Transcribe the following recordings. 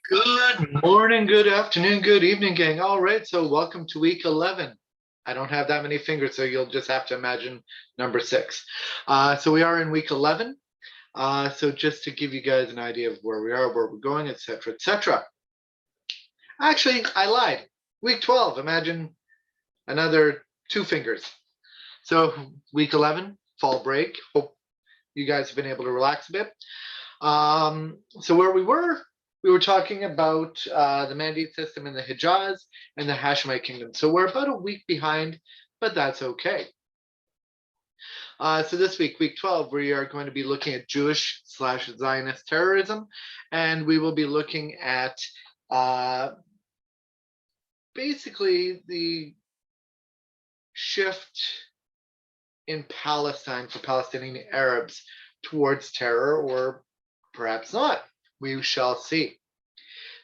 Good morning, good afternoon, good evening, gang. All right, so welcome to week 11. I don't have that many fingers, so you'll just have to imagine number 6. So we are in week 11. So just to give you guys an idea of where we are, where we're going, etc., etc. Actually, I lied. Week 12, imagine another 2 fingers. So week 11, fall break. Hope you guys have been able to relax a bit. So where we were talking about the mandate system in the Hijaz and the Hashemite kingdom. So we're about a week behind, but that's okay. So this week, week 12, we are going to be looking at Jewish/Zionist terrorism, and we will be looking at basically the shift in Palestine for Palestinian Arabs towards terror, or perhaps not. We shall see.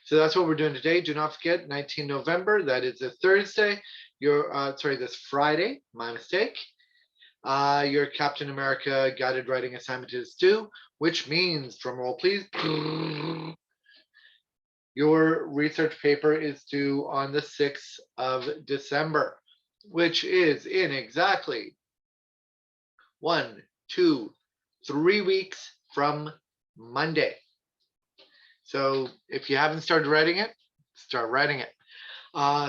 So that's what we're doing today. Do not forget, 19 November, that is a Thursday. This Friday, my mistake. Your Captain America guided writing assignment is due, which means, drum roll please, your research paper is due on the 6th of December, which is in exactly 1, 2, 3 weeks from Monday. So if you haven't started writing it, start writing it.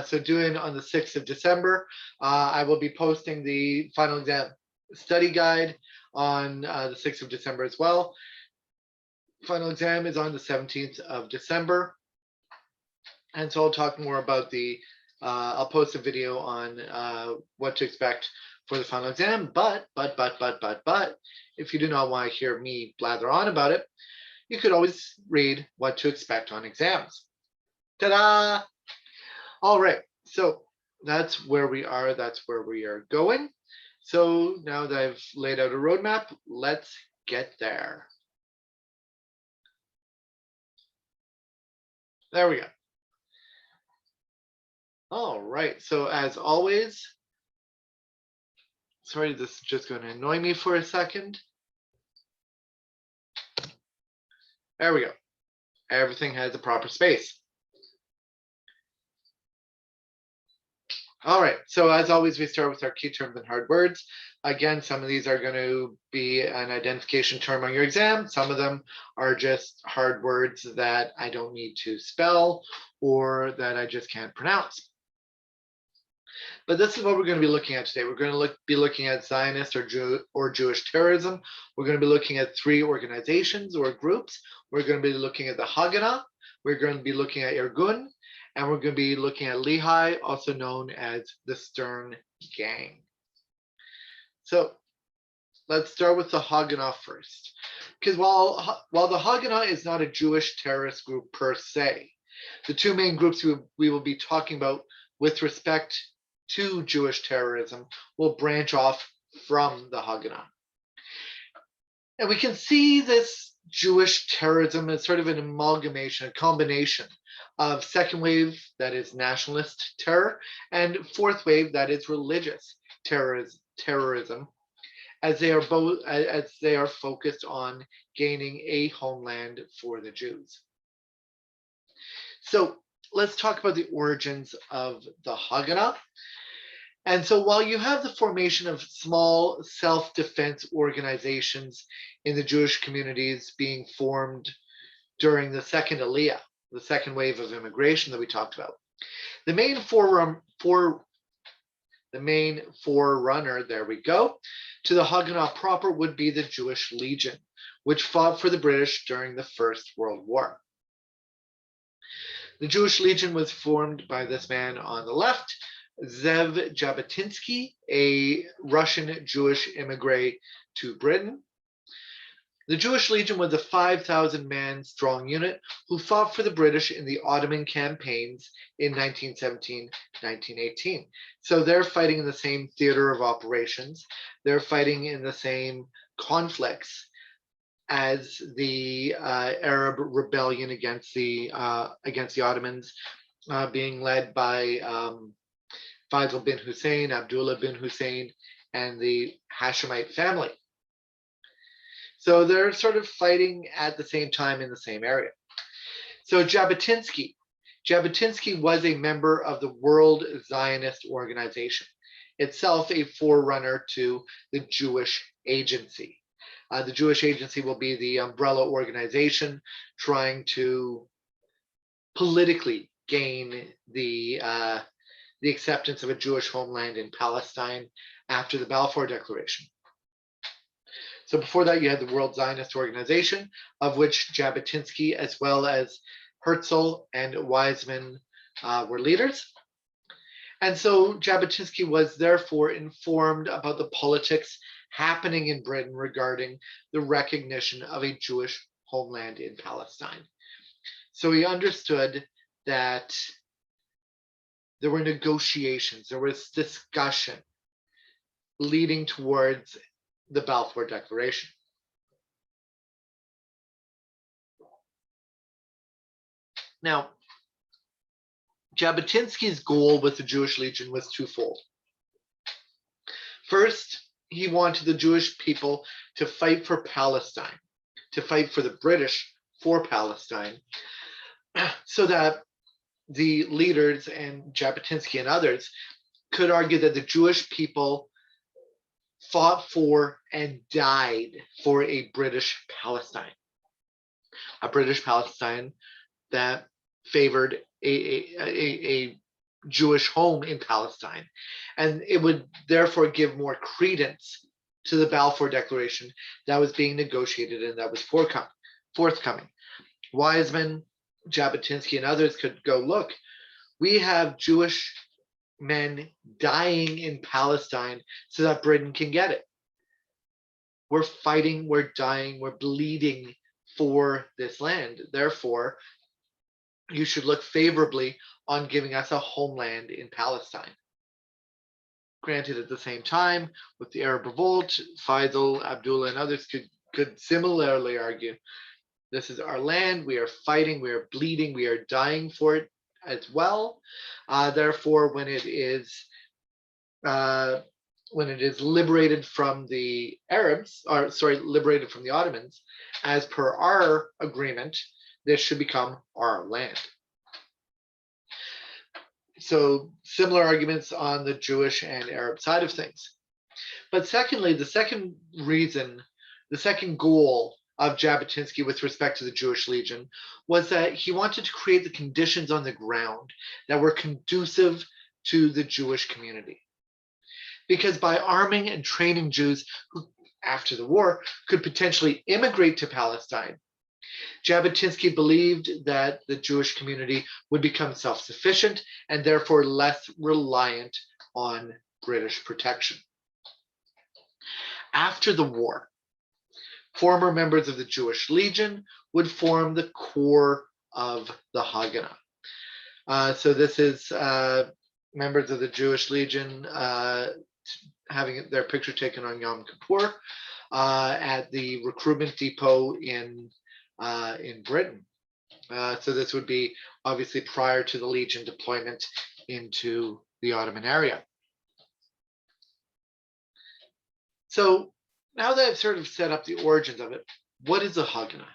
So doing on the 6th of December, I will be posting the final exam study guide on the 6th of December as well. Final exam is on the 17th of December. And so I'll talk more about I'll post a video on what to expect for the final exam. But, if you do not want to hear me blather on about it, you could always read what to expect on exams. Ta-da! All right, so that's where we are. That's where we are going. So now that I've laid out a roadmap, let's get there. There we go. All right, so as always, sorry, this is just going to annoy me for a second. There we go. Everything has a proper space. All right, so as always, we start with our key terms and hard words. Again, some of these are going to be an identification term on your exam. Some of them are just hard words that I don't need to spell or that I just can't pronounce. But this is what we're going to be looking at today. We're going to be looking at Zionist or Jewish terrorism. We're going to be looking at 3 organizations or groups. We're going to be looking at the Haganah. We're going to be looking at Irgun. And we're going to be looking at Lehi, also known as the Stern Gang. So let's start with the Haganah first. Because while the Haganah is not a Jewish terrorist group per se, the 2 main groups we will be talking about with respect to Jewish terrorism will branch off from the Haganah. And we can see this Jewish terrorism as sort of an amalgamation, a combination of second wave, that is nationalist terror, and fourth wave, that is religious terrorism, as they are focused on gaining a homeland for the Jews. So let's talk about the origins of the Haganah. And so while you have the formation of small self-defense organizations in the Jewish communities being formed during the second Aliyah, the second wave of immigration that we talked about, the main forerunner, there we go, to the Haganah proper would be the Jewish Legion, which fought for the British during the First World War. The Jewish Legion was formed by this man on the left, Zev Jabotinsky, a Russian Jewish immigrant to Britain. The Jewish Legion was a 5,000-man strong unit who fought for the British in the Ottoman campaigns in 1917-1918. So they're fighting in the same theater of operations. They're fighting in the same conflicts as the Arab rebellion against the Ottomans, being led by Faisal bin Hussein, Abdullah bin Hussein, and the Hashemite family. So they're sort of fighting at the same time in the same area. So Jabotinsky was a member of the World Zionist Organization, itself a forerunner to the Jewish Agency. The Jewish Agency will be the umbrella organization trying to politically gain the acceptance of a Jewish homeland in Palestine after the Balfour Declaration. So before that, you had the World Zionist Organization, of which Jabotinsky, as well as Herzl and Weizmann, were leaders. And so Jabotinsky was therefore informed about the politics happening in Britain regarding the recognition of a Jewish homeland in Palestine. So he understood that there were negotiations, there was discussion leading towards the Balfour Declaration. Now, Jabotinsky's goal with the Jewish Legion was twofold. First, he wanted the Jewish people to fight for Palestine, to fight for the British for Palestine, so that the leaders and Jabotinsky and others could argue that the Jewish people fought for and died for a British Palestine that favored a Jewish home in Palestine. And it would therefore give more credence to the Balfour Declaration that was being negotiated and that was forthcoming. Weizmann, Jabotinsky, and others could go, look, we have Jewish men dying in Palestine so that Britain can get it. We're fighting, we're dying, we're bleeding for this land. Therefore, you should look favorably on giving us a homeland in Palestine. Granted, at the same time, with the Arab Revolt, Faisal, Abdullah, and others could similarly argue, this is our land, we are fighting, we are bleeding, we are dying for it as well. Therefore, when it is liberated from the Arabs, or sorry, liberated from the Ottomans, as per our agreement, this should become our land. So similar arguments on the Jewish and Arab side of things. But secondly, the second goal of Jabotinsky with respect to the Jewish Legion was that he wanted to create the conditions on the ground that were conducive to the Jewish community. Because by arming and training Jews who, after the war, could potentially immigrate to Palestine, Jabotinsky believed that the Jewish community would become self-sufficient and therefore less reliant on British protection. After the war, former members of the Jewish Legion would form the core of the Haganah. So this is members of the Jewish Legion having their picture taken on Yom Kippur at the recruitment depot in Britain. So this would be obviously prior to the Legion deployment into the Ottoman area. So now that I've sort of set up the origins of it, what is the Haganah?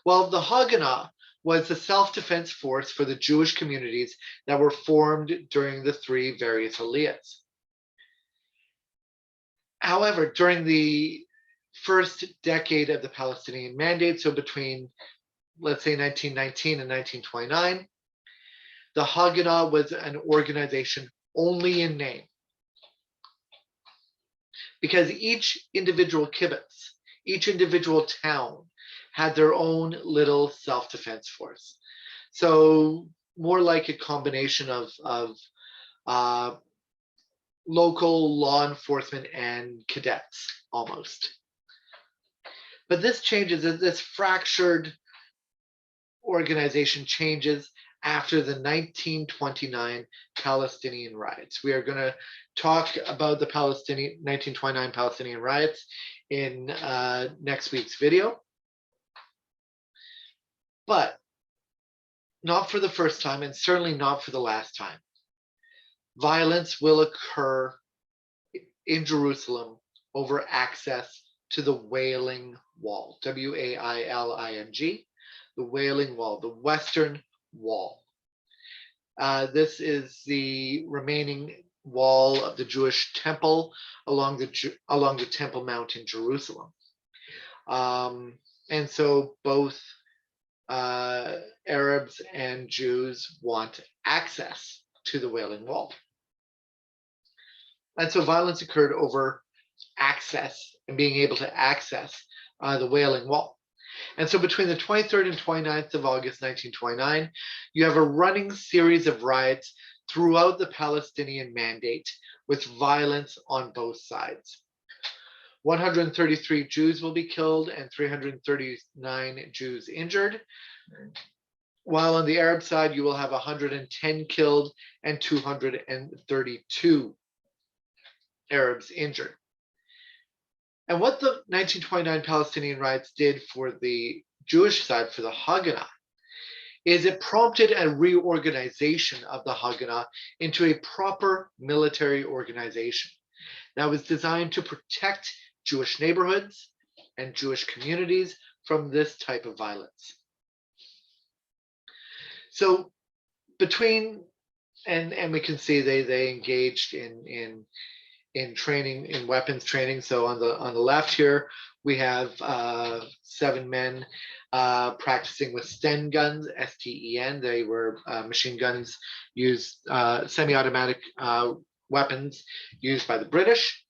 Well, the Haganah was the self-defense force for the Jewish communities that were formed during the three various aliyahs. However, during the first decade of the Palestinian Mandate, so between, let's say, 1919 and 1929, the Haganah was an organization only in name, because each individual kibbutz, each individual town had their own little self-defense force. So more like a combination of local law enforcement and cadets, almost. But this changes, this fractured organization changes after the 1929 Palestinian riots. We are going to talk about the 1929 Palestinian riots in next week's video. But not for the first time, and certainly not for the last time. Violence will occur in Jerusalem over access to the Wailing Wall, W-A-I-L-I-N-G, the Wailing Wall, the Western Wall. This is the remaining wall of the Jewish temple along the Temple Mount in Jerusalem. And so both Arabs and Jews want access to the Wailing Wall. And so violence occurred over access and being able to access the Wailing Wall. And so between the 23rd and 29th of August 1929, you have a running series of riots throughout the Palestinian Mandate with violence on both sides. 133 Jews will be killed and 339 Jews injured. While on the Arab side, you will have 110 killed and 232 Arabs injured. And what the 1929 Palestinian riots did for the Jewish side, for the Haganah, is it prompted a reorganization of the Haganah into a proper military organization that was designed to protect Jewish neighborhoods and Jewish communities from this type of violence. So between, and we can see they engaged in training, in weapons training. So on the left here, we have 7 men practicing with Sten guns, S-T-E-N. They were machine guns used, semi-automatic weapons used by the British.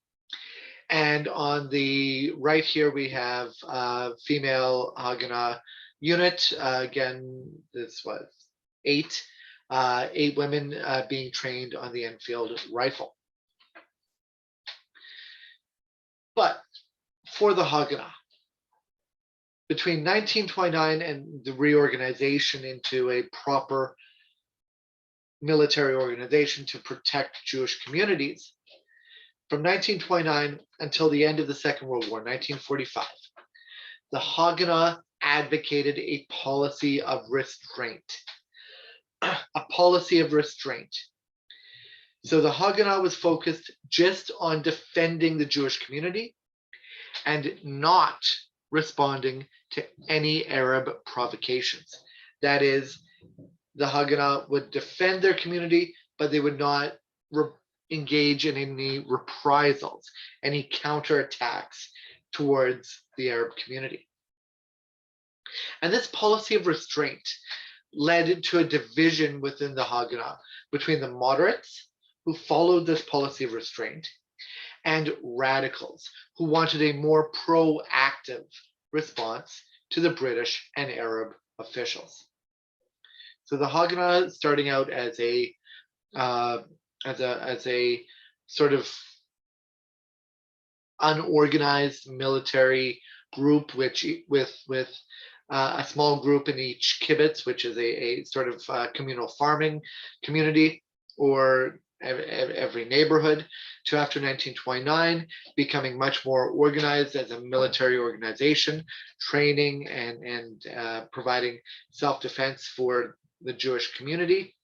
And on the right here, we have female Haganah unit. Again, this was 8 women being trained on the Enfield rifle. But for the Haganah, between 1929 and the reorganization into a proper military organization to protect Jewish communities, from 1929 until the end of the Second World War, 1945, the Haganah advocated a policy of restraint. A policy of restraint. So the Haganah was focused just on defending the Jewish community and not responding to any Arab provocations. That is, the Haganah would defend their community, but they would not engage in any reprisals, any counterattacks towards the Arab community. And this policy of restraint led to a division within the Haganah between the moderates, who followed this policy of restraint, and radicals, who wanted a more proactive response to the British and Arab officials. So the Haganah, starting out as a sort of unorganized military group, which with a small group in each kibbutz, which is a sort of communal farming community, or every neighborhood, to after 1929 becoming much more organized as a military organization, training and providing self-defense for the Jewish community,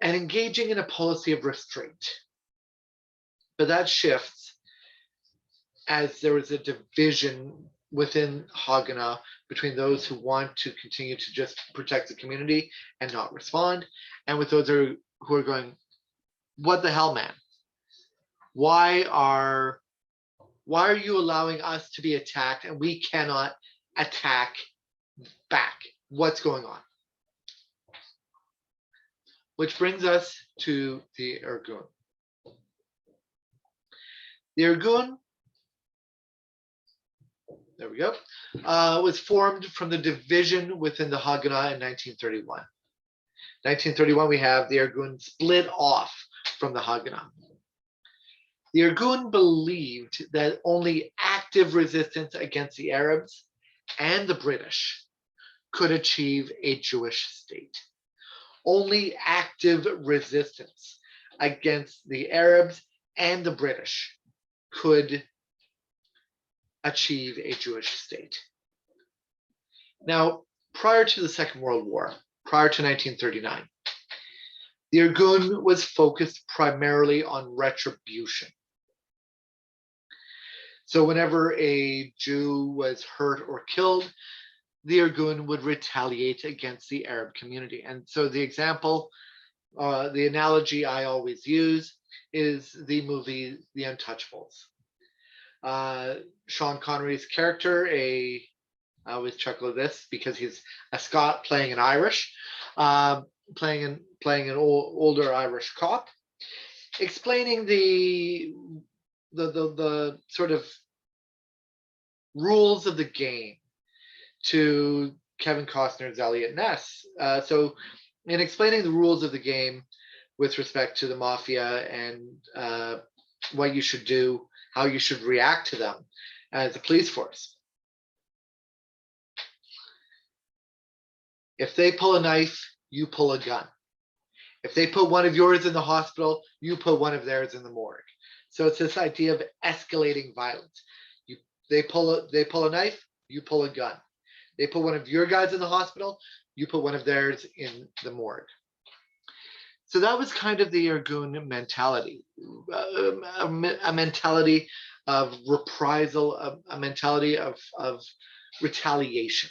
and engaging in a policy of restraint. But that shifts as there was a division within Haganah between those who want to continue to just protect the community and not respond, and with those who are going, what the hell, man? Why are you allowing us to be attacked and we cannot attack back? What's going on? Which brings us to the Irgun. The Irgun, there we go, was formed from the division within the Haganah in 1931. 1931, we have the Irgun split off from the Haganah. The Irgun believed that only active resistance against the Arabs and the British could achieve a Jewish state. Only active resistance against the Arabs and the British could achieve a Jewish state. Now, prior to the Second World War, prior to 1939, the Irgun was focused primarily on retribution. So whenever a Jew was hurt or killed, the Irgun would retaliate against the Arab community. And so the example, the analogy I always use is the movie The Untouchables. Sean Connery's character, I always chuckle at this because he's a Scot playing an Irish, playing an older Irish cop, explaining the sort of rules of the game to Kevin Costner's Elliot Ness. So in explaining the rules of the game with respect to the mafia and what you should do, how you should react to them as a police force. If they pull a knife, you pull a gun. If they put one of yours in the hospital, you put one of theirs in the morgue. So it's this idea of escalating violence. They pull a knife, you pull a gun. They put one of your guys in the hospital, you put one of theirs in the morgue. So that was kind of the Irgun mentality, a mentality of reprisal, a mentality of retaliation.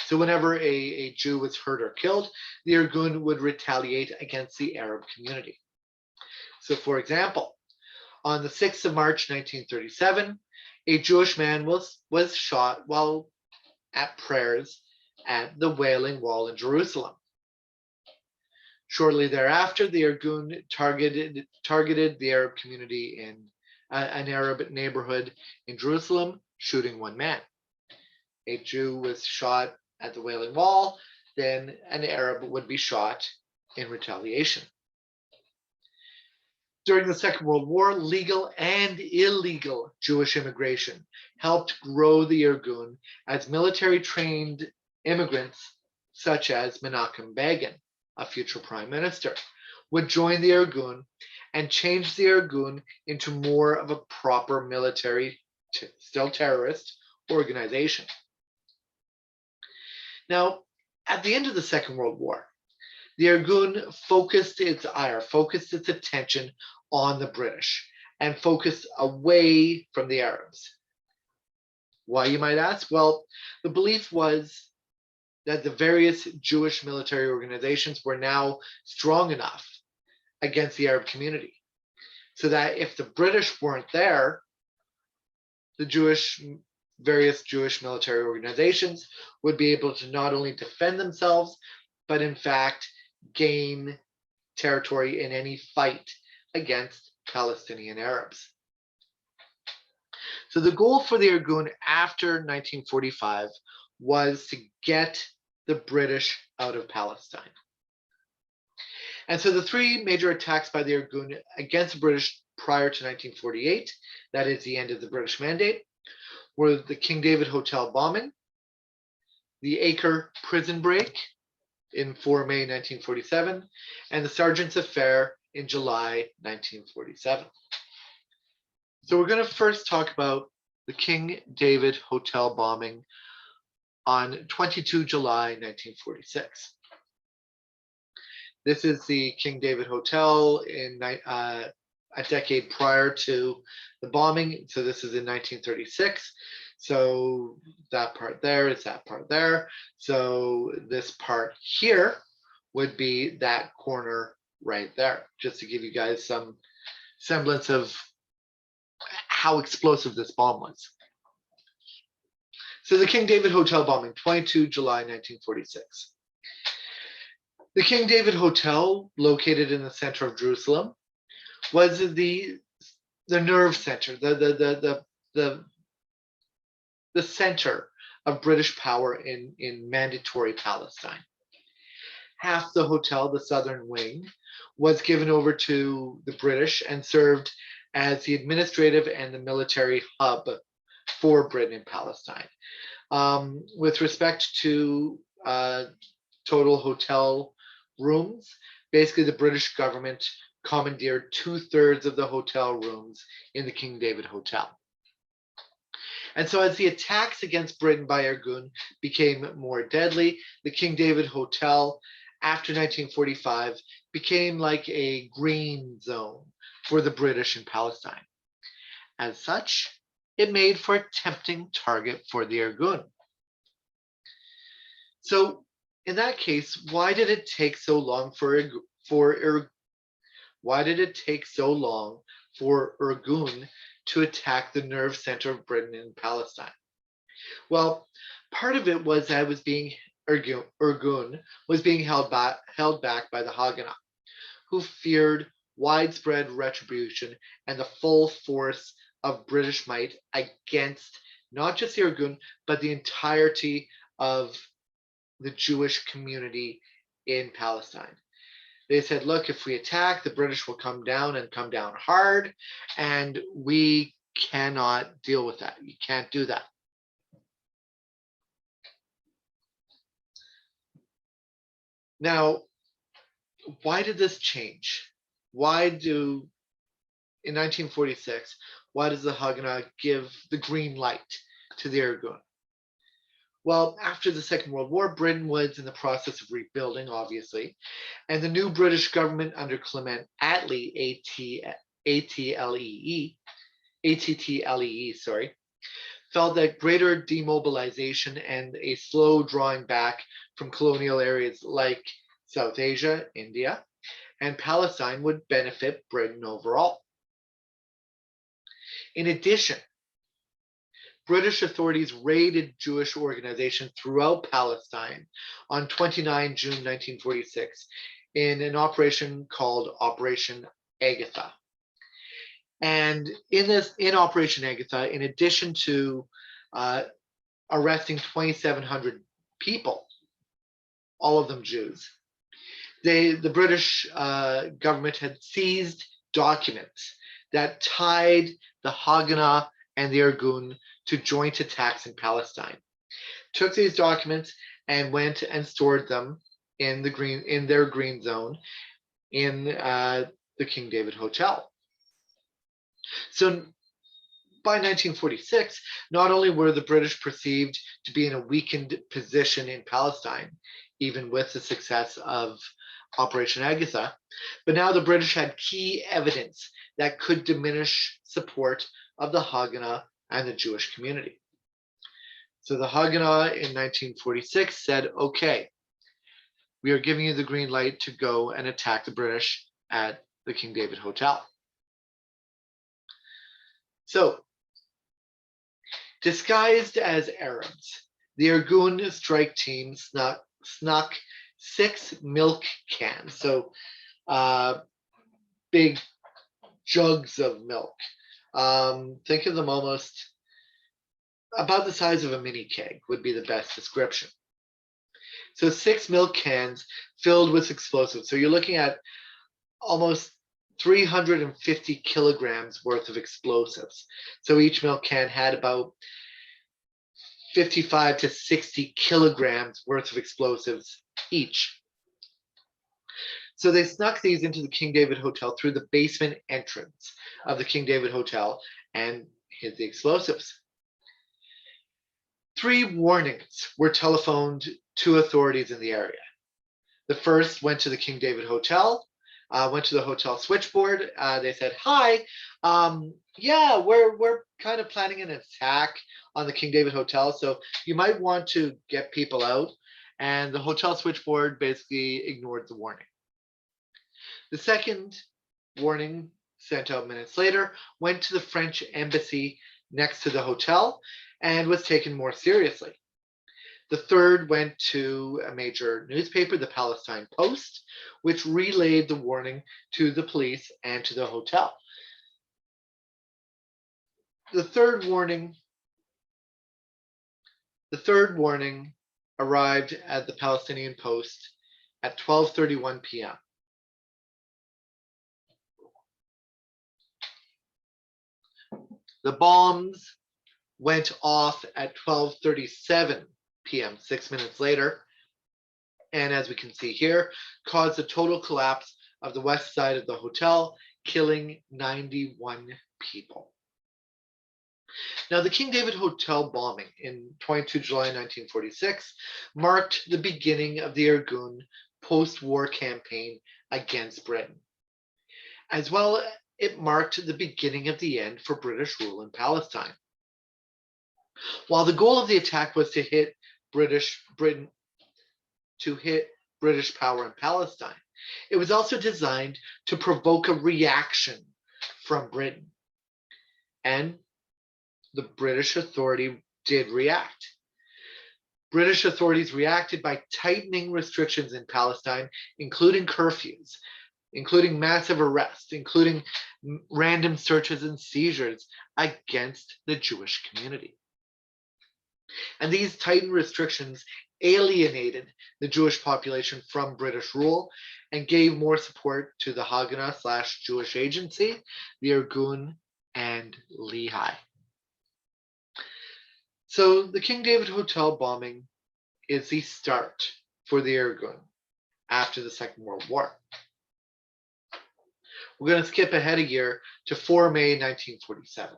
So whenever a Jew was hurt or killed, the Irgun would retaliate against the Arab community. So for example, on the 6th of March, 1937, a Jewish man was shot while at prayers at the Wailing Wall in Jerusalem. Shortly thereafter, the Irgun targeted the Arab community in an Arab neighborhood in Jerusalem, shooting one man. A Jew was shot at the Wailing Wall, then an Arab would be shot in retaliation. During the Second World War, legal and illegal Jewish immigration helped grow the Irgun as military-trained immigrants, such as Menachem Begin, a future prime minister, would join the Irgun and change the Irgun into more of a proper military, still terrorist, organization. Now, at the end of the Second World War, the Irgun focused its ire, focused its attention on the British and focused away from the Arabs. Why, you might ask? Well, the belief was that the various Jewish military organizations were now strong enough against the Arab community, so that if the British weren't there, the various Jewish military organizations would be able to not only defend themselves, but in fact gain territory in any fight against Palestinian Arabs. So the goal for the Irgun after 1945 was to get the British out of Palestine. And so the three major attacks by the Irgun against the British prior to 1948, that is the end of the British Mandate, were the King David Hotel bombing, the Acre prison break in 4 May 1947, and the Sergeant's Affair in July 1947. So we're going to first talk about the King David Hotel bombing on 22 July 1946. This is the King David Hotel in a decade prior to the bombing. So this is in 1936. So that part there is that part there. So this part here would be that corner right there, just to give you guys some semblance of how explosive this bomb was. So the King David Hotel bombing, 22 July 1946. The King David Hotel, located in the center of Jerusalem, was the nerve center, the center of British power in Mandatory Palestine. Half the hotel, the southern wing, was given over to the British and served as the administrative and the military hub for Britain in Palestine. With respect to total hotel rooms, basically the British government commandeered 2/3 of the hotel rooms in the King David Hotel. And so as the attacks against Britain by Irgun became more deadly, the King David Hotel after 1945 became like a green zone for the British in Palestine. As such, it made for a tempting target for the Irgun. So in that case, why did it take so long for why did it take so long for Irgun to attack the nerve center of Britain in Palestine? Well, part of it was that Irgun was being held back by the Haganah, who feared widespread retribution and the full force of British might against not just the Irgun, but the entirety of the Jewish community in Palestine. They said, look, if we attack, the British will come down and come down hard, and we cannot deal with that. You can't do that. Now, why did this change? In 1946, why does the Haganah give the green light to the Irgun? Well, after the Second World War, Britain was in the process of rebuilding, obviously, and the new British government under Clement Attlee, ATTLEE, felt that greater demobilization and a slow drawing back from colonial areas like South Asia, India, and Palestine would benefit Britain overall. In addition, British authorities raided Jewish organizations throughout Palestine on 29 June 1946 in an operation called Operation Agatha. And in Operation Agatha, in addition to arresting 2,700 people, all of them Jews, the British government had seized documents that tied the Haganah and the Irgun to joint attacks in Palestine. Took these documents and went and stored them in their green zone in the King David Hotel. So by 1946, not only were the British perceived to be in a weakened position in Palestine, even with the success of Operation Agatha, but now the British had key evidence that could diminish support of the Haganah and the Jewish community. So the Haganah in 1946 said, okay, we are giving you the green light to go and attack the British at the King David Hotel. So, disguised as Arabs, the Irgun strike team snuck 6 milk cans, so big jugs of milk. Think of them almost about the size of a mini keg would be the best description. So 6 milk cans filled with explosives. So you're looking at almost 350 kilograms worth of explosives. So each milk can had about 55 to 60 kilograms worth of explosives each. So they snuck these into the King David Hotel through the basement entrance of the King David Hotel and hid the explosives. 3 warnings were telephoned to authorities in the area. The first went to the King David Hotel, went to the hotel switchboard. They said, hi, yeah, we're kind of planning an attack on the King David Hotel, so you might want to get people out. And the hotel switchboard basically ignored the warning. The second warning, sent out minutes later, went to the French embassy next to the hotel and was taken more seriously. The third went to a major newspaper, the Palestine Post, which relayed the warning to the police and to the hotel. The third warning arrived at the Palestinian Post at 12:31 p.m. The bombs went off at 12:37 p.m., 6 minutes later, and as we can see here, caused a total collapse of the west side of the hotel, killing 91 people. Now, the King David Hotel bombing in 22 July 1946 marked the beginning of the Irgun post-war campaign against Britain. As well, it marked the beginning of the end for British rule in Palestine. While the goal of the attack was to hit Britain to hit British power in Palestine. It was also designed to provoke a reaction from Britain. And the British authority did react. British authorities reacted by tightening restrictions in Palestine, including curfews, including massive arrests, including random searches and seizures against the Jewish community. And these tightened restrictions alienated the Jewish population from British rule and gave more support to the Haganah/Jewish Agency, the Irgun, and Lehi. So the King David Hotel bombing is the start for the Irgun after the Second World War. We're going to skip ahead a year to 4 May 1947.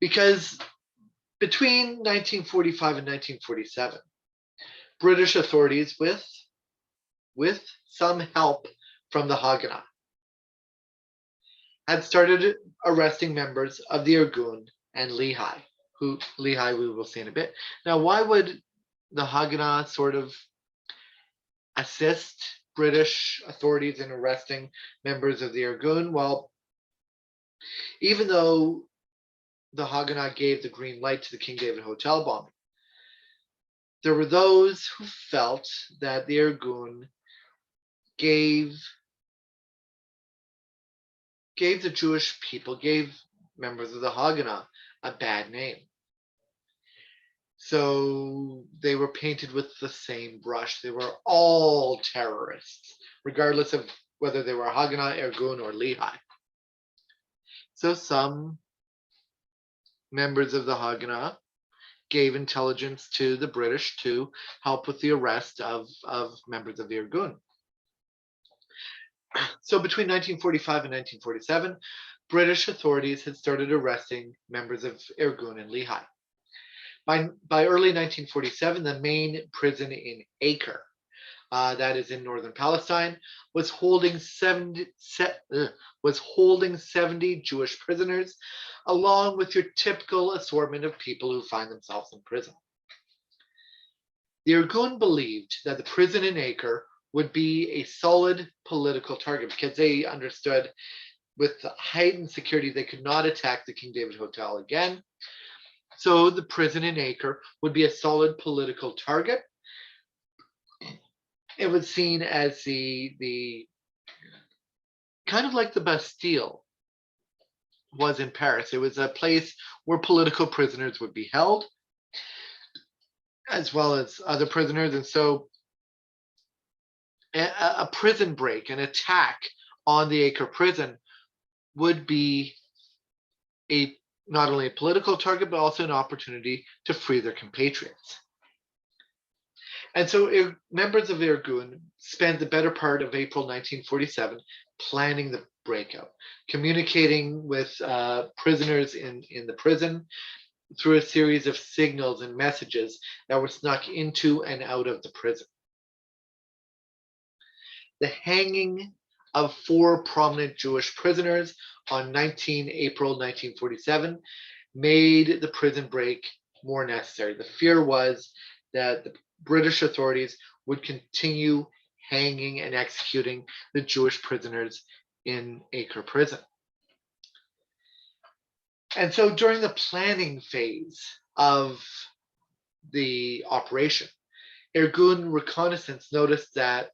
Because between 1945 and 1947, British authorities, with some help from the Haganah, had started arresting members of the Irgun and Lehi, who Lehi we will see in a bit. Now, why would the Haganah sort of assist British authorities in arresting members of the Irgun? Well, even though the Haganah gave the green light to the King David Hotel bombing, there were those who felt that the Irgun gave the Jewish people, gave members of the Haganah a bad name. So they were painted with the same brush. They were all terrorists, regardless of whether they were Haganah, Irgun, or Lehi. So some members of the Haganah gave intelligence to the British to help with the arrest of members of the Irgun. So between 1945 and 1947, British authorities had started arresting members of Irgun and Lehi. By early 1947, the main prison in Acre, that is in northern Palestine, was holding 70 Jewish prisoners, along with your typical assortment of people who find themselves in prison. The Irgun believed that the prison in Acre would be a solid political target because they understood with heightened security they could not attack the King David Hotel again. So the prison in Acre would be a solid political target. It was seen as the kind of like the Bastille was in Paris. It was a place where political prisoners would be held, as well as other prisoners. And so a prison break, an attack on the Acre prison would be not only a political target, but also an opportunity to free their compatriots. And so members of Irgun spent the better part of April 1947 planning the breakout, communicating with prisoners in the prison through a series of signals and messages that were snuck into and out of the prison. The hanging of 4 prominent Jewish prisoners on 19 April 1947 made the prison break more necessary. The fear was that the British authorities would continue hanging and executing the Jewish prisoners in Acre prison. And so during the planning phase of the operation, Irgun reconnaissance noticed that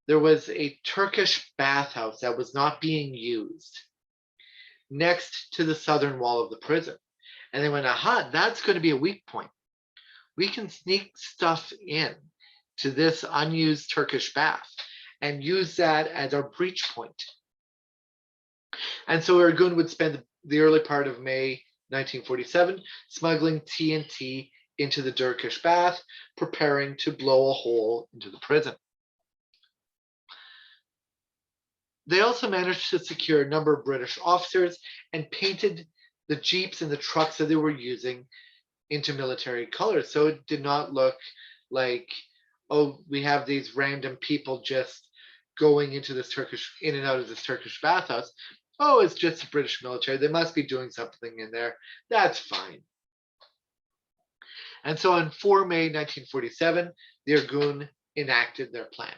there was a Turkish bathhouse that was not being used next to the southern wall of the prison. And they went, aha, that's going to be a weak point. We can sneak stuff in to this unused Turkish bath and use that as our breach point. And so Irgun would spend the early part of May 1947 smuggling TNT into the Turkish bath, preparing to blow a hole into the prison. They also managed to secure a number of British officers and painted the jeeps and the trucks that they were using into military colors. So it did not look like, oh, we have these random people just going into this in and out of this Turkish bathhouse. Oh, it's just the British military. They must be doing something in there. That's fine. And so on 4 May 1947, the Irgun enacted their plan.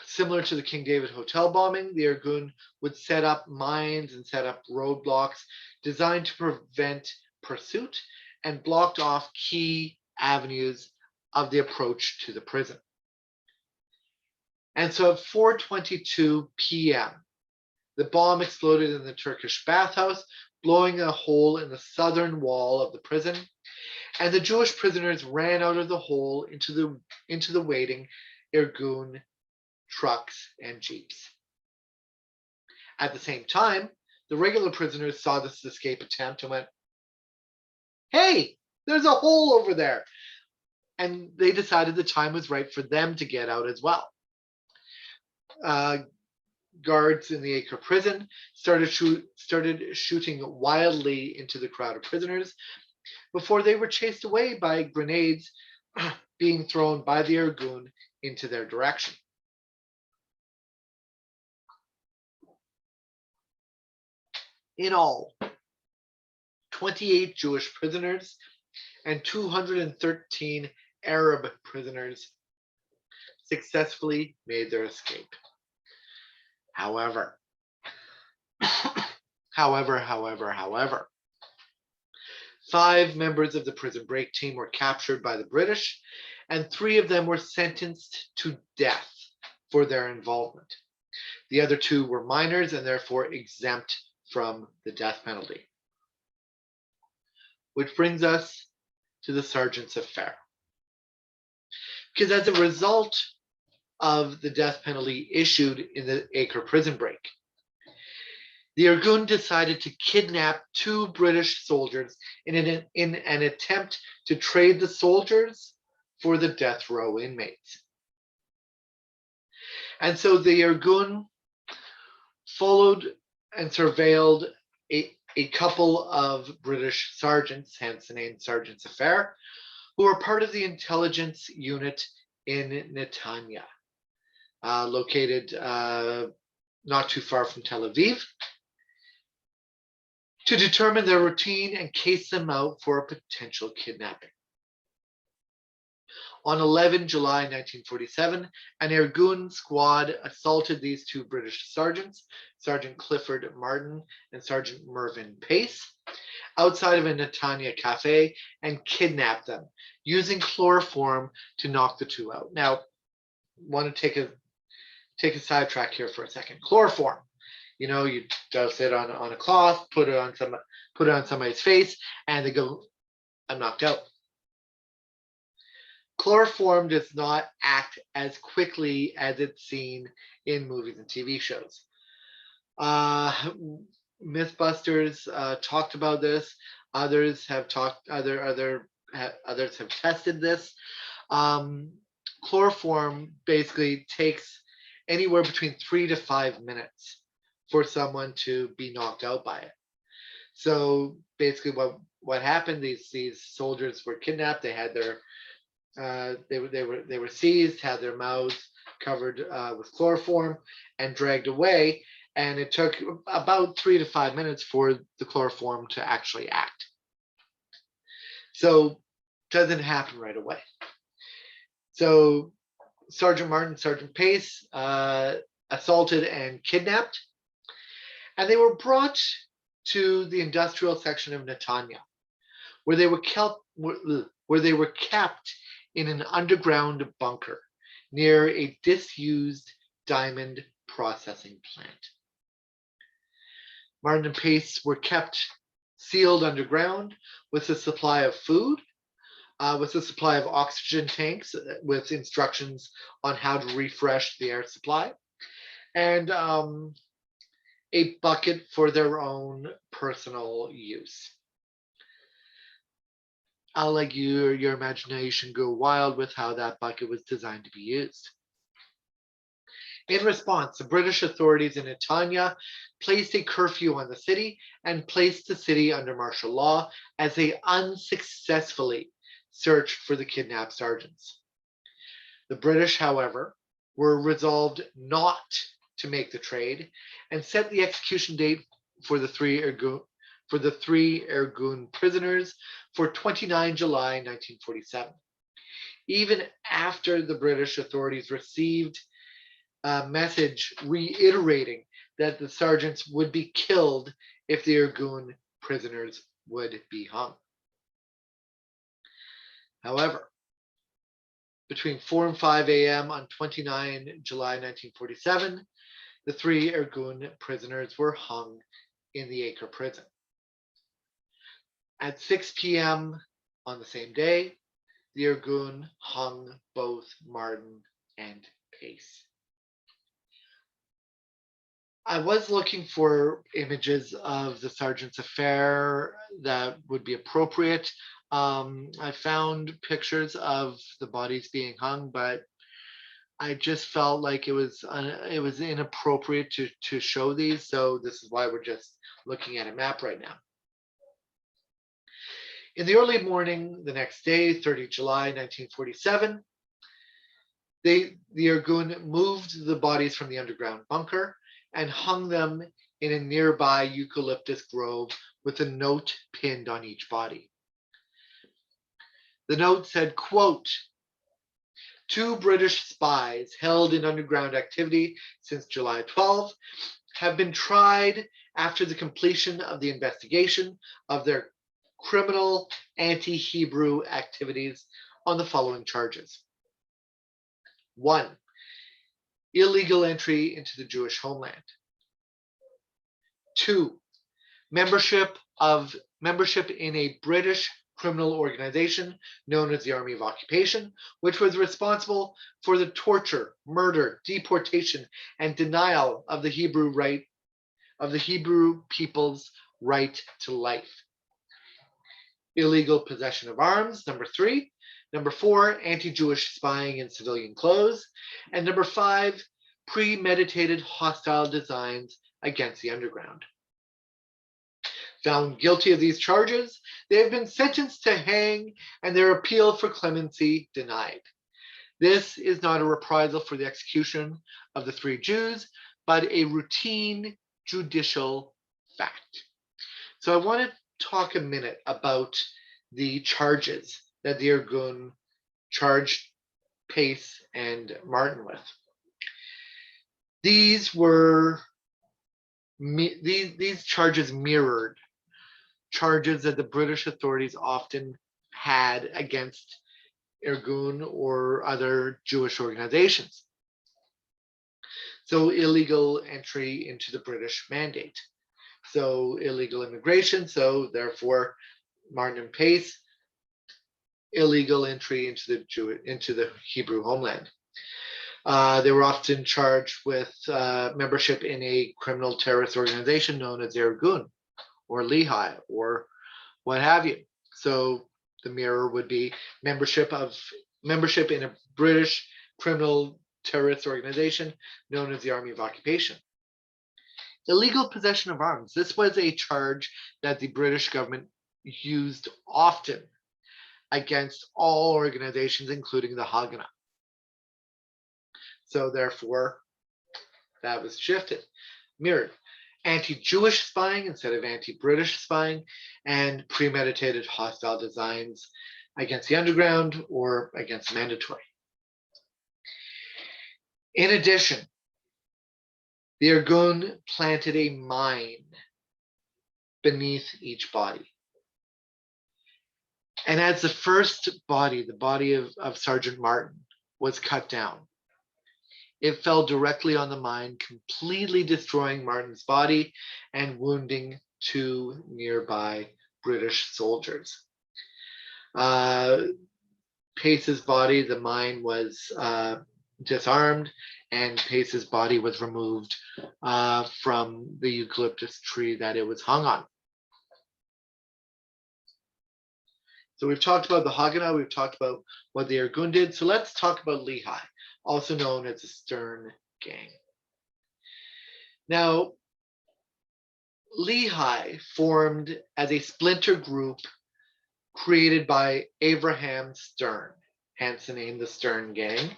Similar to the King David Hotel bombing, the Irgun would set up mines and set up roadblocks designed to prevent pursuit and blocked off key avenues of the approach to the prison. And so at 4:22 p.m., the bomb exploded in the Turkish bathhouse, blowing a hole in the southern wall of the prison, and the Jewish prisoners ran out of the hole into the waiting Irgun trucks and jeeps. At the same time, the regular prisoners saw this escape attempt and went, "Hey, there's a hole over there." And they decided the time was right for them to get out as well. Guards in the Acre prison started shooting wildly into the crowd of prisoners before they were chased away by grenades being thrown by the Irgun into their direction. In all, 28 Jewish prisoners and 213 Arab prisoners successfully made their escape. However, 5 members of the prison break team were captured by the British, and 3 of them were sentenced to death for their involvement. The other 2 were minors and therefore exempt from the death penalty. Which brings us to the sergeant's affair. Because as a result of the death penalty issued in the Acre prison break, the Irgun decided to kidnap 2 British soldiers in an attempt to trade the soldiers for the death row inmates. And so the Irgun followed and surveilled a couple of British sergeants, hence the name Sergeant's Affair, who were part of the intelligence unit in Netanya, located not too far from Tel Aviv, to determine their routine and case them out for a potential kidnapping. On 11 July 1947, an Irgun squad assaulted these 2 British sergeants, Sergeant Clifford Martin and Sergeant Mervyn Pace, outside of a Netanya cafe and kidnapped them, using chloroform to knock the 2 out. Now, I want to take a sidetrack here for a second. Chloroform, you dose it on a cloth, put it on somebody's face, and they go, "I'm knocked out." Chloroform does not act as quickly as it's seen in movies and TV shows. Mythbusters talked about this. Others have tested this. Chloroform basically takes anywhere between 3 to 5 minutes for someone to be knocked out by it. So basically, what happened? These soldiers were kidnapped. They had their they were seized, had their mouths covered with chloroform, and dragged away. And it took about 3 to 5 minutes for the chloroform to actually act. So it doesn't happen right away. So Sergeant Martin, Sergeant Pace assaulted and kidnapped, and they were brought to the industrial section of Netanya, where they were kept in an underground bunker near a disused diamond processing plant. Martin and Pace were kept sealed underground with a supply of food, with a supply of oxygen tanks with instructions on how to refresh the air supply, and a bucket for their own personal use. I'll let your imagination go wild with how that bucket was designed to be used. In response, the British authorities in Netanya placed a curfew on the city and placed the city under martial law as they unsuccessfully searched for the kidnapped sergeants. The British, however, were resolved not to make the trade and set the execution date for the 3 for the 3 Irgun prisoners for 29 July 1947. Even after the British authorities received a message reiterating that the sergeants would be killed if the Irgun prisoners would be hung. However, between 4 and 5 a.m. on 29 July 1947, the 3 Irgun prisoners were hung in the Acre prison. At 6 p.m. on the same day, the Irgun hung both Martin and Pace. I was looking for images of the sergeant's affair that would be appropriate. I found pictures of the bodies being hung, but I just felt like it was inappropriate to show these. So this is why we're just looking at a map right now. In the early morning the next day, 30 July 1947, the Irgun moved the bodies from the underground bunker and hung them in a nearby eucalyptus grove with a note pinned on each body. The note said, quote, "2 British spies held in underground activity since July 12 have been tried after the completion of the investigation of their criminal anti-Hebrew activities on the following charges. 1. Illegal entry into the Jewish homeland. 2. Membership in a British criminal organization known as the Army of Occupation, which was responsible for the torture, murder, deportation, and denial of the Hebrew people's right to life. Illegal possession of arms, number 3. Number 4, anti-Jewish spying in civilian clothes. And number 5, premeditated hostile designs against the underground. Found guilty of these charges, they have been sentenced to hang and their appeal for clemency denied. This is not a reprisal for the execution of the 3 Jews, but a routine judicial fact. So I want to talk a minute about the charges that the Irgun charged Pace and Martin with. These charges mirrored charges that the British authorities often had against Irgun or other Jewish organizations. So illegal entry into the British mandate. So illegal immigration, so therefore Martin and Pace, illegal entry into the Hebrew homeland. They were often charged with membership in a criminal terrorist organization known as Irgun or Lehigh or what have you. So the mirror would be membership in a British criminal terrorist organization known as the Army of Occupation. Illegal possession of arms. This was a charge that the British government used often against all organizations, including the Haganah. So therefore, that was shifted. Mirrored. Anti-Jewish spying instead of anti-British spying, and premeditated hostile designs against the underground or against mandatory. In addition, the Irgun planted a mine beneath each body. And as the first body, the body of Sergeant Martin, was cut down, it fell directly on the mine, completely destroying Martin's body and wounding 2 nearby British soldiers. Pace's body, the mine was disarmed, and Pace's body was removed from the eucalyptus tree that it was hung on. So we've talked about the Haganah, we've talked about what the Irgun did. So let's talk about Lehigh, also known as the Stern Gang. Now, Lehigh formed as a splinter group created by Abraham Stern, hence the name the Stern Gang.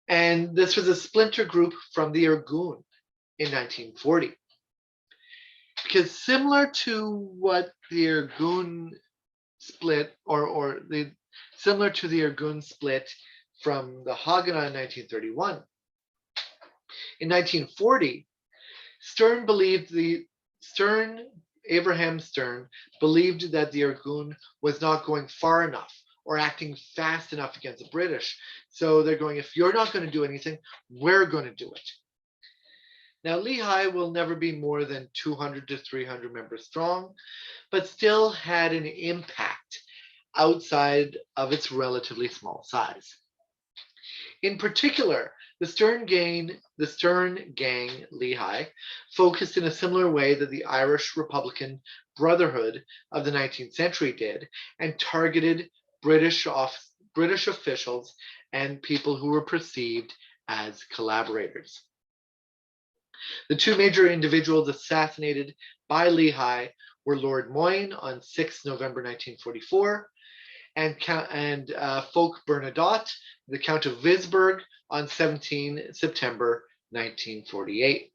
And this was a splinter group from the Irgun in 1940. because similar to what the Irgun split, or the similar to the Irgun split from the Haganah in 1931, in 1940, Stern believed the Stern Abraham Stern believed that the Irgun was not going far enough or acting fast enough against the British. So they're going, if you're not going to do anything, we're going to do it. Now, Lehi will never be more than 200 to 300 members strong, but still had an impact outside of its relatively small size. In particular, the Stern gang, Lehi, focused in a similar way that the Irish Republican Brotherhood of the 19th century did, and targeted British officials and people who were perceived as collaborators. The two major individuals assassinated by Lehi were Lord Moyne on 6 November 1944 and Folk Bernadotte, the Count of Visberg, on 17 September 1948.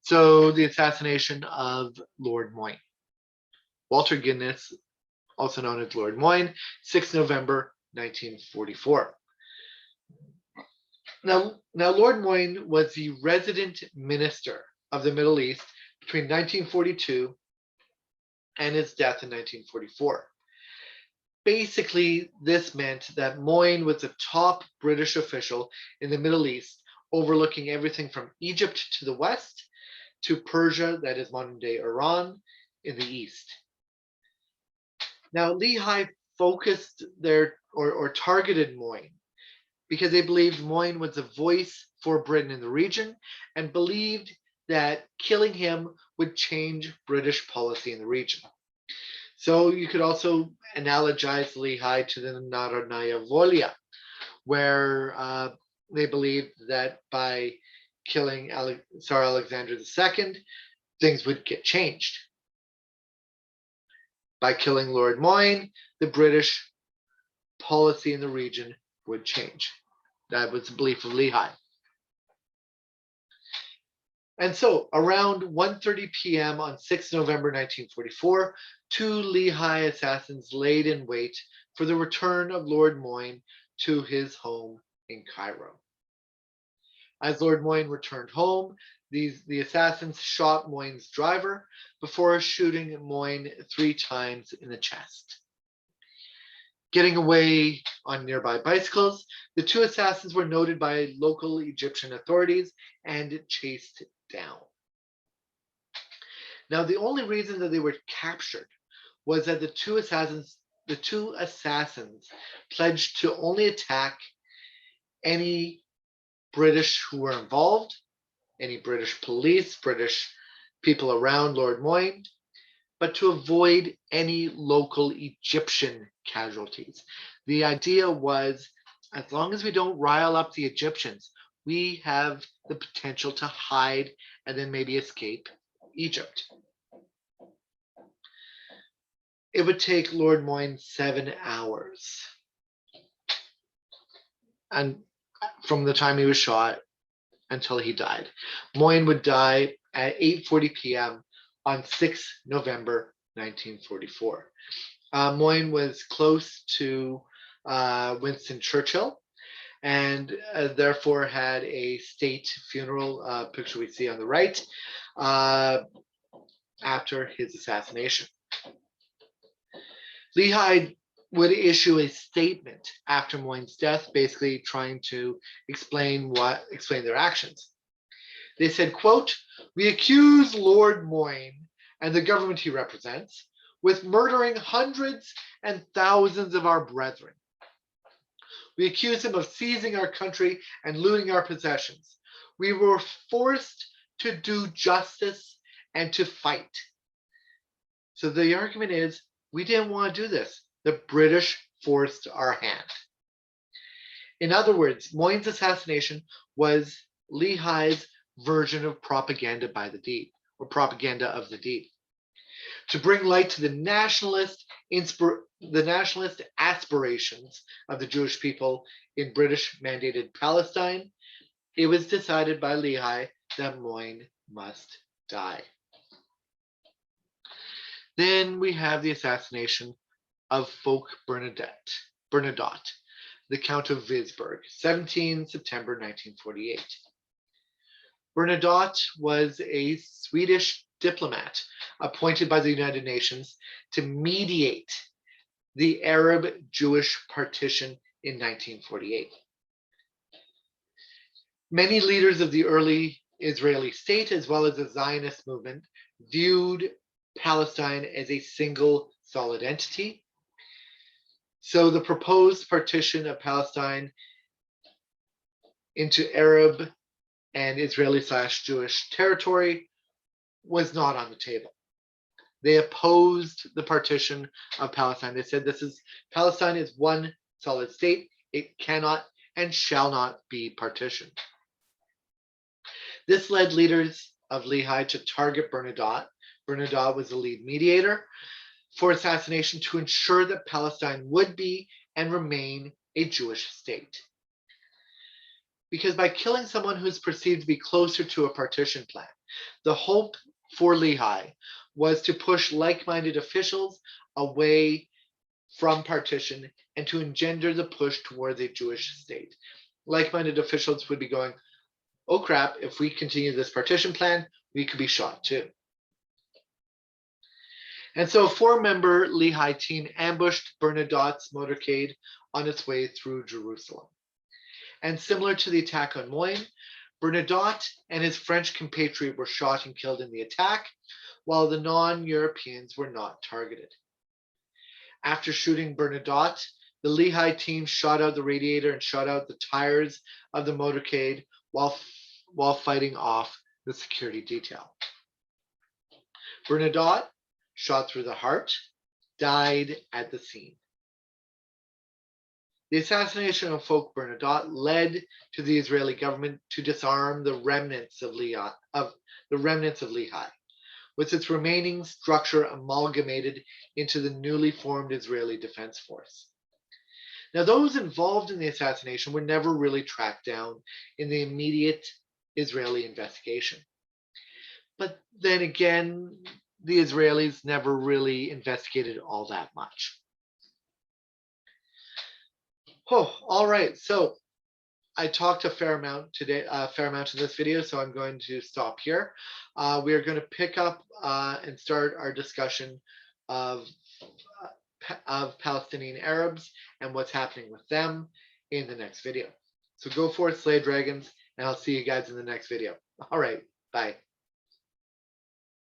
So the assassination of Lord Moyne. Walter Guinness, also known as Lord Moyne, 6 November 1944. Now, Lord Moyne was the resident minister of the Middle East between 1942 and his death in 1944. Basically, this meant that Moyne was a top British official in the Middle East, overlooking everything from Egypt to the west to Persia, that is modern-day Iran, in the east. Now, Lehi focused or targeted Moyne because they believed Moyne was a voice for Britain in the region and believed that killing him would change British policy in the region. So you could also analogize Lehi to the Narodnaya Volia, where they believed that by killing Tsar Alexander II, things would get changed. By killing Lord Moyne, the British policy in the region would change. That was the belief of Lehi. And so around 1:30 p.m. on 6 November 1944, two Lehi assassins laid in wait for the return of Lord Moyne to his home in Cairo. As Lord Moyne returned home, the assassins shot Moyne's driver before shooting Moyne 3 times in the chest. Getting away on nearby bicycles, the two assassins were noted by local Egyptian authorities and chased down. Now, the only reason that they were captured was that the two assassins pledged to only attack any British who were involved, any British police, British people around Lord Moyne, but to avoid any local Egyptian casualties. The idea was, as long as we don't rile up the Egyptians, we have the potential to hide and then maybe escape Egypt. It would take Lord Moyne 7 hours, and from the time he was shot until he died. Moyne would die at 8:40 p.m. on 6 November 1944. Moyne was close to Winston Churchill, and therefore had a state funeral, picture we see on the right, after his assassination. Lehi would issue a statement after Moyne's death, basically trying to explain their actions. They said, quote, "We accuse Lord Moyne and the government he represents with murdering hundreds and thousands of our brethren. We accuse him of seizing our country and looting our possessions. We were forced to do justice and to fight." So the argument is, we didn't want to do this. The British forced our hand. In other words, Moyne's assassination was Lehi's version of propaganda by the deed, or propaganda of the deed. To bring light to the nationalist aspirations of the Jewish people in British-mandated Palestine, it was decided by Lehi that Moyne must die. Then we have the assassination of Folk Bernadotte, the Count of Visberg, 17 September 1948. Bernadotte was a Swedish diplomat appointed by the United Nations to mediate the Arab-Jewish partition in 1948. Many leaders of the early Israeli state, as well as the Zionist movement, viewed Palestine as a single solid entity. So the proposed partition of Palestine into Arab and Israeli/Jewish territory was not on the table. They opposed the partition of Palestine. They said Palestine is one solid state. It cannot and shall not be partitioned. This led leaders of Lehi to target Bernadotte. Bernadotte was the lead mediator for assassination to ensure that Palestine would be and remain a Jewish state. Because by killing someone who's perceived to be closer to a partition plan, the hope for Lehi was to push like-minded officials away from partition and to engender the push towards a Jewish state. Like-minded officials would be going, oh crap, if we continue this partition plan, we could be shot too. And so a 4-member Lehi team ambushed Bernadotte's motorcade on its way through Jerusalem. And similar to the attack on Moyne, Bernadotte and his French compatriot were shot and killed in the attack, while the non-Europeans were not targeted. After shooting Bernadotte, the Lehi team shot out the radiator and shot out the tires of the motorcade while fighting off the security detail. Bernadotte, shot through the heart, died at the scene. The assassination of Folk Bernadotte led to the Israeli government to disarm the remnants of Lehi, with its remaining structure amalgamated into the newly formed Israeli Defense Force. Now, those involved in the assassination were never really tracked down in the immediate Israeli investigation. But then again, the Israelis never really investigated all that much. Oh, all right. So I talked a fair amount today, in this video, so I'm going to stop here. We are going to pick up and start our discussion of Palestinian Arabs and what's happening with them in the next video. So go forth, slay dragons, and I'll see you guys in the next video. All right, bye.